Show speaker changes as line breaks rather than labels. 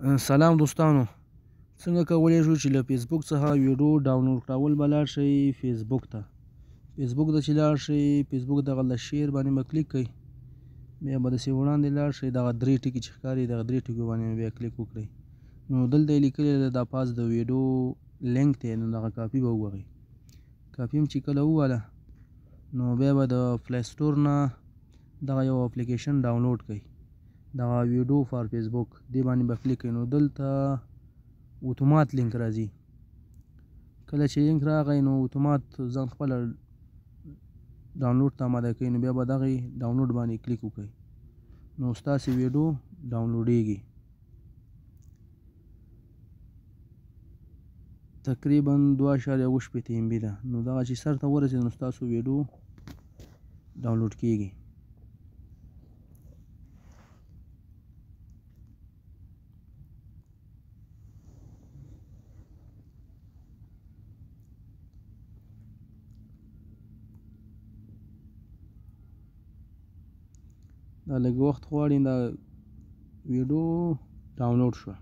سلام دوستانو، څنګه کولی شو چې له فیسبوک څخه ویډیو ډاونلوډ کول به لاړ شئ فیسبوک ته. فیسبوک ته چې لاړ شئ، فیسبوک دغه د شیر باندې به کلیک کړئ، بیا به داسې وړاندې لاړ شئ، دغه درې ټکي چې ښکاري دغه درې ټکو باندې بیا کلیک وکړئ. نو دلته یې لیکلي ده دا پاس د ویډیو لینک دی، نو دغه کاپي به ووهئ. کاپي هم چې کله ووهله نو بیا به د پلی سټور نه دغه یو اپلیکیشن ډاونلوډ کړئ، دغه ویډیو فار فیسبوک دې باندې به کلیک کړئ. نو دلته اتومات لینک راځي، کله چې لینک راغی نو اتومات ځان خپله ډاونلوډ ته آماده کوي، نو بیا به دغې ډاونلوډ باندې کلیک وکړئ، نو ستاسې ویډیو ډاونلوډیږي. تقریبا 2.8 MB ده، نو دغه چې سر ته ورسېد نو ستاسو ویډیو ډاونلوډ کیږي. دا لږ وخت غواړي، دا ویډیو ډاونلوډ شوه.